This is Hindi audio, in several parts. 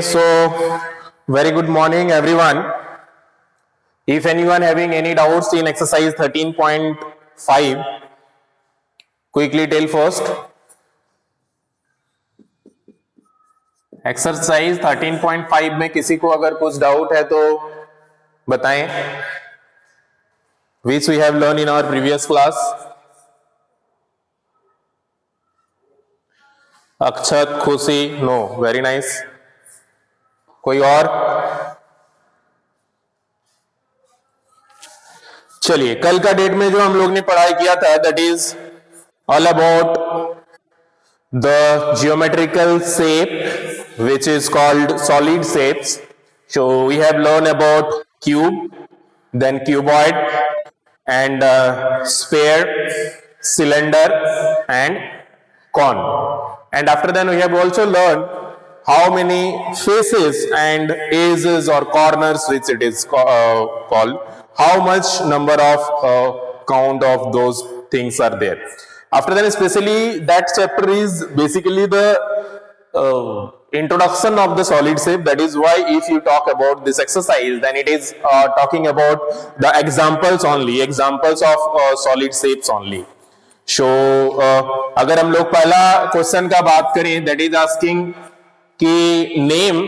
Okay, so very good morning everyone. If anyone having any doubts in exercise 13.5, quickly tell first. Exercise 13.5 में किसी को अगर कुछ डाउट है तो बताएं, which we have learned in our previous class. अक्षत, खुशी, नो, वेरी नाइस. कोई और? चलिए, कल का डेट में जो हम लोग ने पढ़ाई किया था, that is all about the geometrical shape which is called solid shapes. So we have learned about cube, then cuboid, and sphere, cylinder, and cone. And after that we have also learned how many faces and edges or corners, which it is called, how much number of count of those things are there. After that, especially that chapter is basically the introduction of the solid shape. That is why if you talk about this exercise, then it is talking about the examples only, examples of solid shapes only. So अगर हम लोग पहला क्वेश्चन का बात करें, that is asking कि name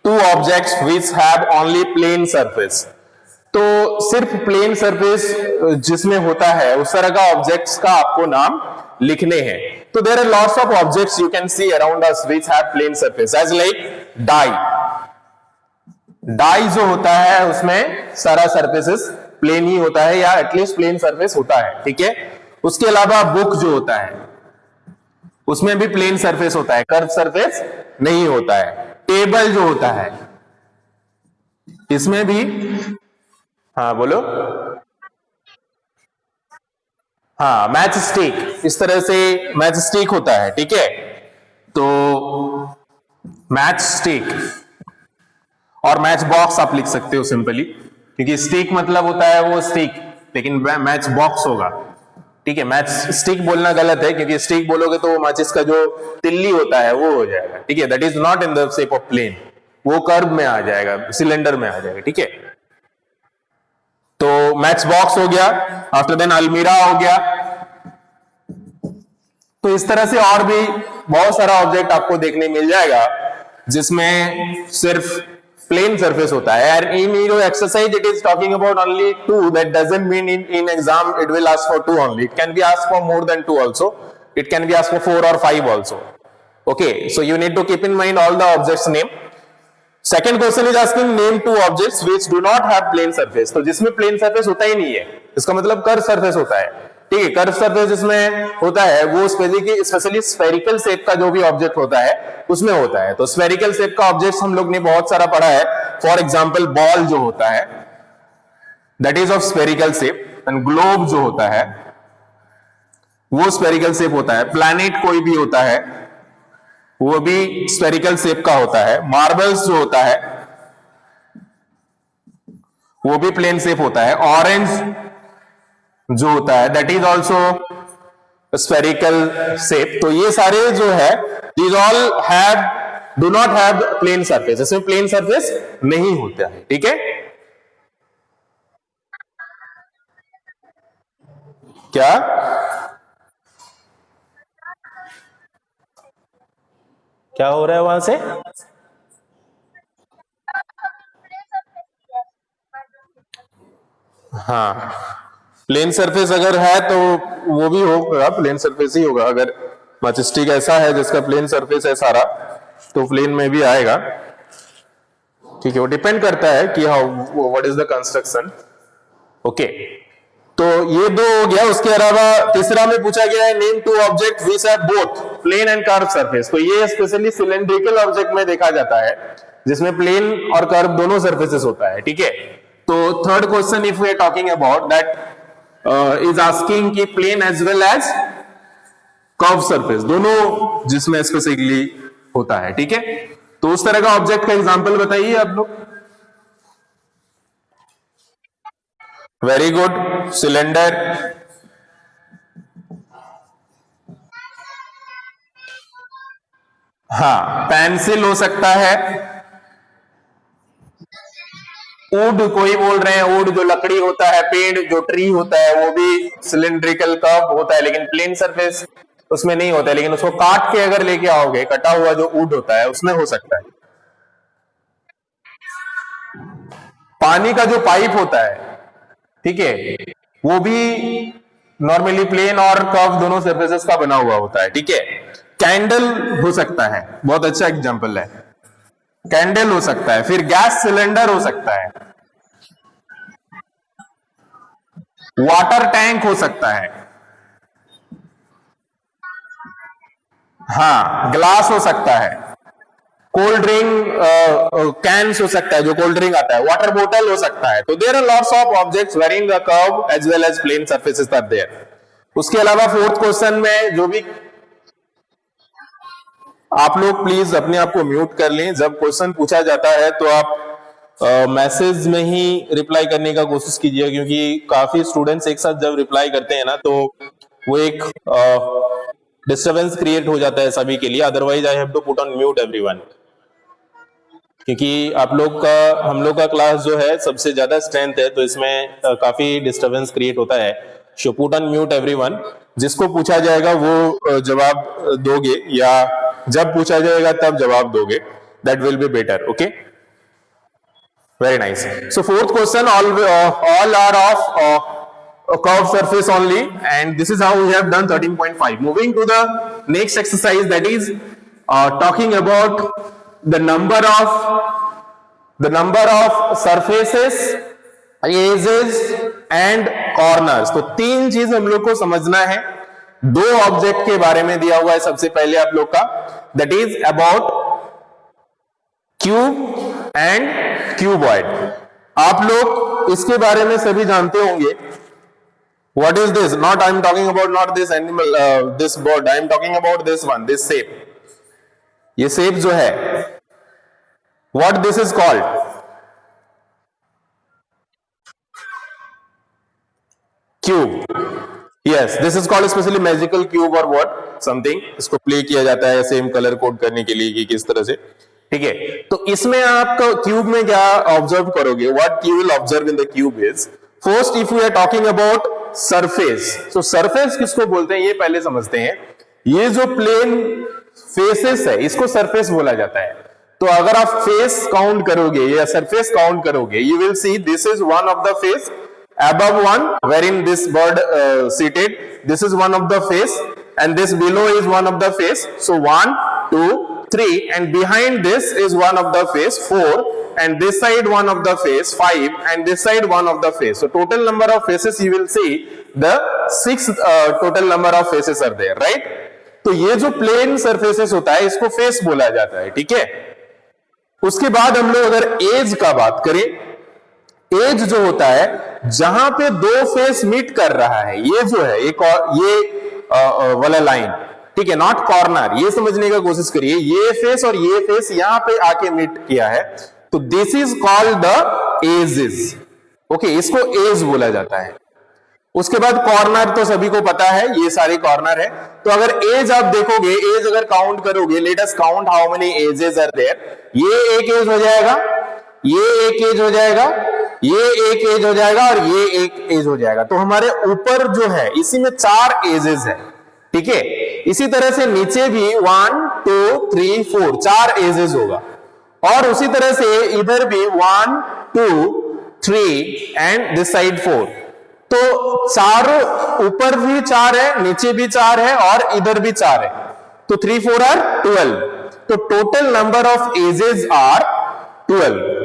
two objects which have only plane surface. तो सिर्फ प्लेन सरफेस जिसमें होता है उस तरह का ऑब्जेक्ट्स का आपको नाम लिखने हैं. तो there are lots of objects you can see around us which have plane surface, as like die. Die जो होता है उसमें सारा सरफेसेस प्लेन ही होता है या एटलीस्ट प्लेन सरफेस होता है, ठीक है. उसके अलावा बुक जो होता है उसमें भी प्लेन सरफेस होता है, कर्व सरफेस नहीं होता है. टेबल जो होता है इसमें भी, हाँ बोलो, हाँ मैच स्टिक, इस तरह से मैच स्टिक होता है, ठीक है. तो मैच स्टिक और मैच बॉक्स आप लिख सकते हो सिंपली, क्योंकि स्टिक मतलब होता है वो स्टिक, लेकिन मैच बॉक्स होगा, ठीक है. मैच स्टिक बोलना गलत है, क्योंकि स्टिक बोलोगे तो वो मैचिस का जो तिल्ली होता है वो हो जाएगा, ठीक है. That is not in the shape of plane, वो कर्व में आ जाएगा, सिलेंडर में आ जाएगा, ठीक है. तो मैच बॉक्स हो गया, आफ्टर देन अलमीरा हो गया. तो इस तरह से और भी बहुत सारा ऑब्जेक्ट आपको देखने मिल जाएगा जिसमें सिर्फ प्लेन सरफेस होता है. And in your exercise it is talking about only two. That doesn't mean in exam it will ask for two only. It can be ask for more than two also. It can be ask for 4 or 5 also. Okay, so you need to keep in mind all the objects name. Second question is asking name two objects which do not have plane surface. तो जिसमें प्लेन सरफेस होता ही नहीं है, इसका मतलब कर्व सरफेस होता है, ठीक है. कर्व सरफेस जिसमें होता है वो स्पेशली स्फेरिकल शेप का जो भी ऑब्जेक्ट होता है उसमें होता है. तो स्फेरिकल शेप का ऑब्जेक्ट हम लोग ने बहुत सारा पढ़ा है. फॉर एग्जांपल बॉल जो होता है that is of spherical shape, and globe जो होता है वो स्फेरिकल शेप होता है. प्लैनेट कोई भी होता है वो भी स्फेरिकल शेप का होता है. मार्बल्स जो होता है वो भी प्लेन शेप होता है. ऑरेंज जो होता है that is also spherical shape. तो ये सारे जो है these all do not have plane surface, इसमें प्लेन सरफेस नहीं होता है, ठीक है. क्या क्या हो रहा है वहां से? हाँ, प्लेन सरफेस अगर है तो वो भी होगा, प्लेन सरफेस ही होगा. अगर मैचस्टिक ऐसा है जिसका प्लेन सरफेस है सारा, तो प्लेन में भी आएगा, ठीक है. वो डिपेंड करता है कि how what is the construction. Okay, तो ये दो हो गया. उसके अलावा तीसरा में पूछा गया है name two object which have both plane and curve surface. तो ये स्पेशली सिलेंड्रिकल ऑब्जेक्ट में देखा जाता है जिसमें प्लेन और कर्व दोनों सरफेसेस होता है, ठीक है. तो third question if we are talking about that is asking कि plane as well as curve surface दोनों जिसमें स्पेसिफिकली होता है, ठीक है. तो उस तरह का ऑब्जेक्ट का एग्जांपल बताइए आप लोग. Very good, cylinder. हाँ, पेंसिल हो सकता है, वुड कोई बोल रहे हैं, वुड जो लकड़ी होता है, पेड़ जो ट्री होता है वो भी सिलिंड्रिकल कर्व होता है, लेकिन प्लेन सरफेस उसमें नहीं होता है, लेकिन उसको काट के अगर लेके आओगे, कटा हुआ जो वुड होता है उसमें हो सकता है। पानी का जो पाइप होता है, ठीक है, वो भी नॉर्मली प्लेन और कर्व दोनों सरफेसेस का बना हुआ होता है, ठीक है। कैंडल हो सकता है, बहुत अच्छा एग्जांपल है, कैंडल हो सकता है, फिर गैस सिलेंडर हो सकता है, वाटर टैंक हो सकता है, हाँ, ग्लास हो सकता है, कोल्ड ड्रिंक कैंस हो सकता है, जो कोल्ड ड्रिंक आता है, वाटर बोतल हो सकता है। तो there are lots of objects wearing the curve as well as plane surfaces are there. उसके अलावा फोर्थ क्वेश्चन में जो भी आप लोग प्लीज अपने आप को म्यूट कर लें, जब क्वेश्चन पूछा जाता है तो आप मैसेज में ही रिप्लाई करने का कोशिश कीजिए, क्योंकि काफी स्टूडेंट्स एक साथ जब रिप्लाई करते हैं ना तो वो एक डिस्टर्बेंस क्रिएट हो जाता है सभी के लिए। Otherwise I have to put on mute everyone, क्योंकि आप लोग का, हम लोग का क्लास जो है सबसे ज्यादा स्ट्रेंथ है, तो इसमें काफी डिस्टर्बेंस क्रिएट होता है। So put on mute everyone. जिसको पूछा जाएगा वो जवाब दोगे, या जब पूछा जाएगा तब जवाब दोगे, that will be better. Okay, very nice. So fourth question, all are of a curved surface only, and this is how we have done 13.5. Moving to the next exercise, that is talking about the number of surfaces, edges and corners. तो तीन चीज हम लोग को समझना है। दो ऑब्जेक्ट के बारे में दिया हुआ है सबसे पहले आप लोग का, that is about cube and cuboid. आप लोग इसके बारे में सभी जानते होंगे। What is this? Not I am talking about not this animal, this bird. I am talking about this one, this shape. ये shape जो है, what this is called? Cube. Yes, this is called specially magical cube or what? Something. इसको प्ले किया जाता है सेम कलर कोड करने के लिए कि किस तरह से, ठीक है। तो इसमें आप क्यूब में क्या ऑब्जर्व करोगे? What you will observe in the cube is, first if we are talking about surface, तो सरफेस किसको बोलते हैं ये पहले समझते हैं। ये जो प्लेन फेसेस है इसको सरफेस बोला जाता है। तो अगर आप फेस काउंट करोगे या सरफेस काउंट करोगे, you will see this is one of the face, above one wherein this bird seated, this is one of the face, and this below is one of the face. So 1 2 3, and behind this is one of the face 4, and this side one of the face 5, and this side one of the face. So total number of faces you will see the 6 total number of faces are there, right? तो ये जो प्लेन सरफेसेस होता है इसको फेस बोला जाता है, ठीक है। उसके बाद हम लोग अगर एज का बात करें, एज जो होता है जहां पे दो फेस मीट कर रहा है, ये जो है एक और ये वाला लाइन, ठीक है, नॉट कॉर्नर, ये समझने का कोशिश करिए। ये फेस और ये फेस यहां पे आके मीट किया है, तो this is called the edges. Okay, इसको एज बोला जाता है। उसके बाद कॉर्नर तो सभी को पता है, ये सारे कॉर्नर है। तो अगर एज आप देखोगे, एज अगर काउंट करोगे, let us count how many edges are there. ये एक एज हो जाएगा, ये एक एज हो जाएगा, ये एक एज हो जाएगा, और ये एक एज हो जाएगा। तो हमारे ऊपर जो है इसी में 4 एजेस है, ठीक है। इसी तरह से नीचे भी 1 2 3 4 4 एजेस होगा, और उसी तरह से इधर भी 1 2 3 एंड दिस साइड 4। तो चारों, ऊपर भी 4 है, नीचे भी 4 है, और इधर भी 4 है। तो 3 4 आर 12। तो total number of edges are 12।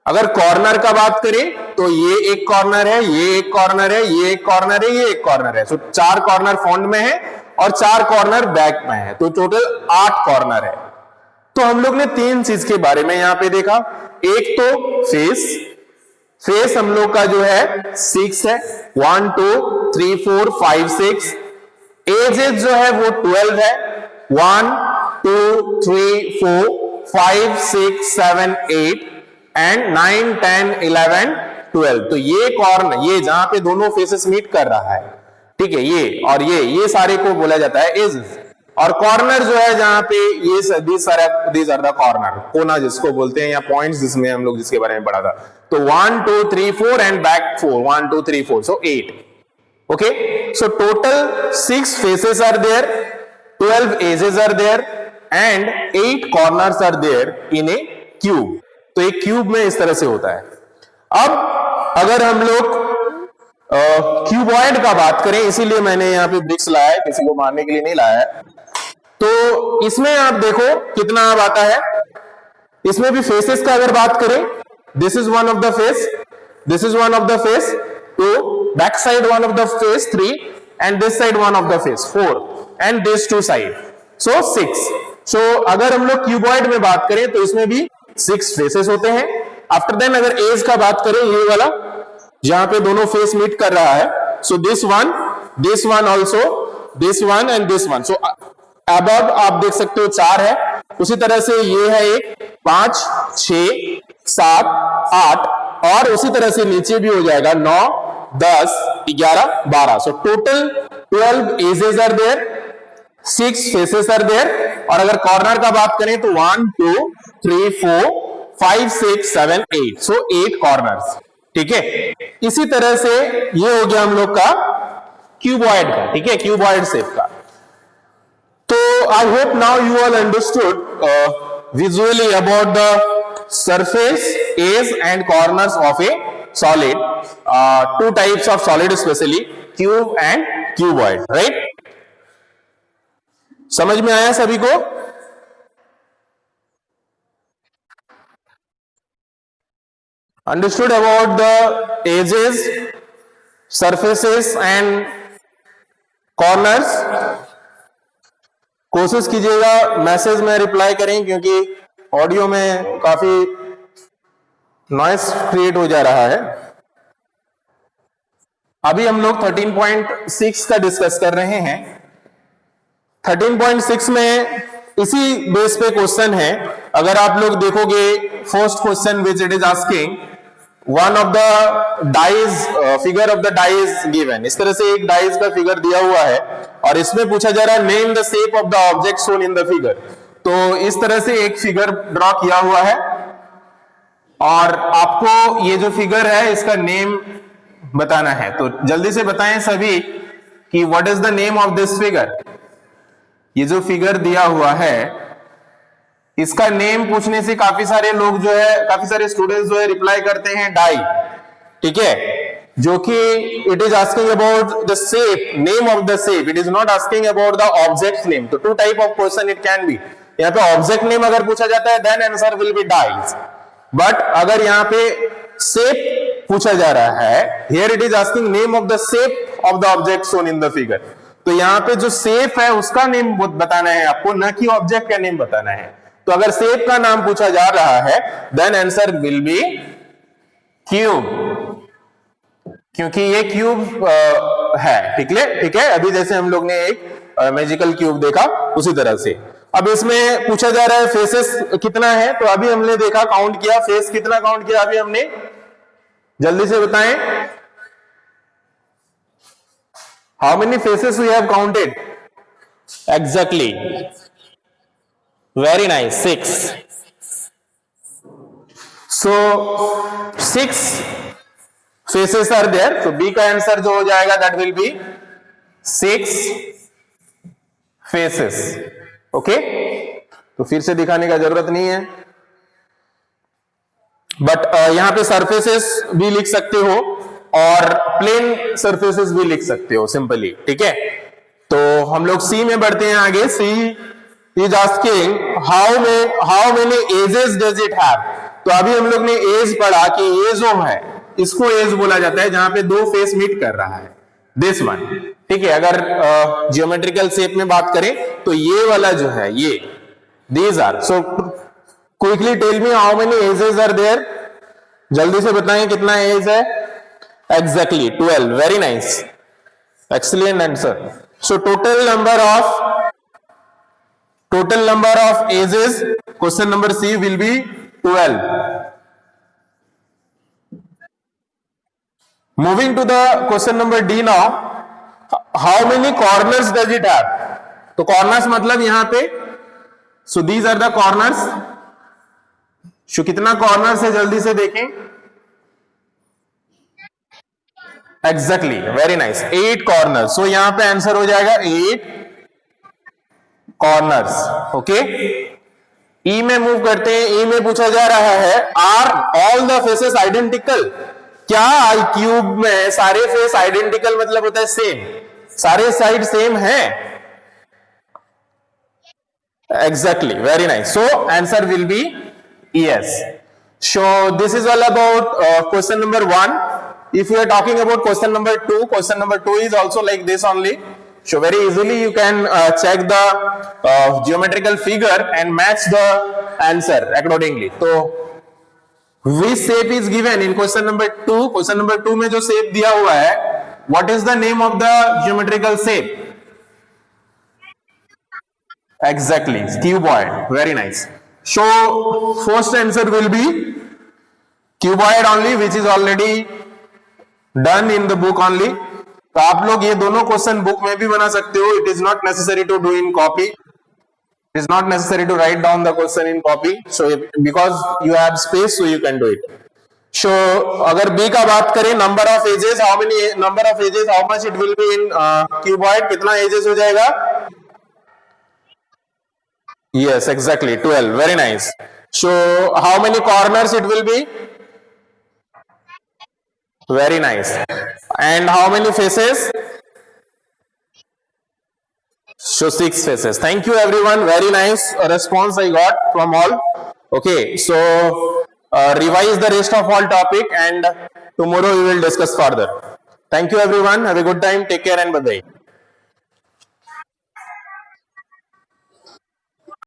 अगर कॉर्नर का बात करें तो ये एक कॉर्नर है, ये एक कॉर्नर है, ये एक कॉर्नर है, ये एक कॉर्नर है। सो 4 कॉर्नर फ्रंट में है और 4 कॉर्नर बैक में है, तो टोटल 8 कॉर्नर है। तो हम लोग ने 3 चीज के बारे में यहां पे देखा। एक तो फेस, फेस हम लोग का जो है 6 है, 1 2 3 4 5 6। एजेस जो है वो 12 है, 1 2 3 4 5 6 7 8 एंड 9 10 11 12। तो ये कॉर्नर, ये जहां पे दोनों फेसेस मीट कर रहा है, ठीक है, ये और ये सारे को बोला जाता है एजेस। और कॉर्नर जो है जहां पे ये दीज आर द कॉर्नर, कोना जिसको बोलते हैं, या पॉइंट्स जिसमें हम लोग जिसके बारे में पढ़ा था। तो 1 2 3 4 and back 4, 1 2 3 4, so 8। Okay, so total 6 faces are there, 12 edges are there and 8 corners are there in a cube. तो एक क्यूब में इस तरह से होता है। अब अगर हम लोग क्यूबॉइड का बात करें, इसीलिए मैंने यहां पे ब्रिक्स लाया है, किसी को मारने के लिए नहीं लाया है। तो इसमें आप देखो कितना अब आता है। इसमें भी फेसेस का अगर बात करें, this is one of the face, this is one of the face, तो back side one of the face 3 and this side one of the face 4 and this two side, so 6। So अगर हम लोग क्यूबॉइड में बात करें तो इसमें भी 6 फेसेस होते हैं। आफ्टर देन अगर एज का बात करें, ये वाला जहां पे दोनों फेस मीट कर रहा है, so this one also, this one and this one. So अब आप देख सकते हो 4 है। उसी तरह से ये है एक 5 6 7 8, और उसी तरह से नीचे भी हो जाएगा 9 10 11 12। So total 12 edges are there, 6 faces are there. और अगर कॉर्नर का बात करें तो 1 2 3 4 5 6 7 8, सो 8 कॉर्नर्स। ठीक है, इसी तरह से ये हो गया हम लोग का क्यूबॉइड का। ठीक है, क्यूबॉइड शेप का। तो I hope now you all understood visually about the surface, edge and corners of a solid, 2 types of solid specially, cube and cuboid, right? समझ में आया सभी को? Understood about the edges, surfaces and corners? कोशिश कीजिएगा मैसेज में रिप्लाई करें, क्योंकि ऑडियो में काफी नॉइस क्रिएट हो जा रहा है। अभी हम लोग 13.6 का डिस्कस कर रहे हैं। 13.6 में इसी बेस पे क्वेश्चन है। अगर आप लोग देखोगे, first question which it is asking, one of the dies, figure of the dies given. इस तरह से एक डाइज का फिगर दिया हुआ है और इसमें पूछा जा रहा है name the shape of the object shown in the figure. तो इस तरह से एक फिगर ड्रॉ किया हुआ है और आपको ये जो फिगर है इसका नेम बताना है। तो जल्दी से बताएं सभी कि what is the name of this figure. ये जो फिगर दिया हुआ है इसका नेम पूछने से काफी सारे लोग जो है, काफी सारे स्टूडेंट्स जो है रिप्लाई करते हैं डाई। ठीक है, जो कि it is asking about the shape, name of the shape, it is not asking about the object name. तो 2 type of question it can be. यहाँ पे ऑब्जेक्ट नेम अगर पूछा जाता है then answer will be dies, but अगर यहाँ पे शेप पूछा जा रहा है, here it is asking name of the shape of the object shown in the figure. तो यहाँ पे जो शेप है उसका नेम बताना है आपको, न कि ऑब्जेक्ट का नेम बताना है। तो अगर शेप का नाम पूछा जा रहा है then answer will be cube, क्योंकि ये क्यूब है। ठीक है, अभी जैसे हम लोग ने एक मैजिकल क्यूब देखा उसी तरह से। अब इसमें पूछा जा रहा है फेसेस कितना है, तो अभी हमने देखा, काउंट किया, फेस कितना काउंट किया अभी हमने, जल्दी से बताएं। How many faces we have counted? Exactly, very nice, 6। So 6 faces are there. So B का आंसर जो हो जाएगा that will be 6 faces. Okay? तो फिर से दिखाने का जरूरत नहीं है, बट यहां पे सरफेसेस भी लिख सकते हो और प्लेन सरफेसेस भी लिख सकते हो सिंपली। ठीक है, तो हम लोग सी में बढ़ते हैं आगे। C is asking how many edges does it have. तो अभी हम लोग ने एज पढ़ा कि ये जो है इसको एज बोला जाता है जहां पे 2 फेस मीट कर रहा है, दिस वन। ठीक है, अगर जियोमेट्रिकल शेप में बात करें तो ये वाला जो है ये, these are. So quickly tell me how many edges are there, जल्दी से बताएं कितना एज है। Exactly 12, very nice, excellent answer. So total number of ages, question number C will be 12. Moving to the question number D now, how many corners does it have? तो कॉर्नर्स मतलब यहां पे, so these are the corners. So कितना कॉर्नर्स है जल्दी से देखें। Exactly, very nice, 8 corners. So यहां पे आंसर हो जाएगा 8 कॉर्नर्स। ओके, ई में मूव करते हैं। ई में पूछा जा रहा है are all the faces identical. क्या आई क्यूब में सारे फेस आइडेंटिकल मतलब होता है सेम, सारे साइड सेम है? Exactly, very nice. So answer will B yes. So this is all about question number 1. If you are talking about question number 2 is also like this only. So very easily you can check the geometrical figure and match the answer accordingly. So which shape is given in question number 2? Question number 2 में जो shape दिया हुआ है, what is the name of the geometrical shape? Exactly, cuboid. Very nice. So first answer will be cuboid only, which is already done in the book only. तो आप लोग ये दोनों क्वेश्चन बुक में भी बना सकते हो. It is not necessary to do in copy. It is not necessary to write down the question in copy. So because you have space, so you can do it. So अगर B का बात करें, number of edges, how many number of edges, how much it will be in cuboid, कितना edges हो जाएगा? Yes, exactly, 12. Very nice. So how many corners it will be? Very nice. And how many faces? So 6 faces. Thank you everyone. Very nice response I got from all. Okay, so revise the rest of all topic and tomorrow we will discuss further. Thank you everyone. Have a good time. Take care and bye bye.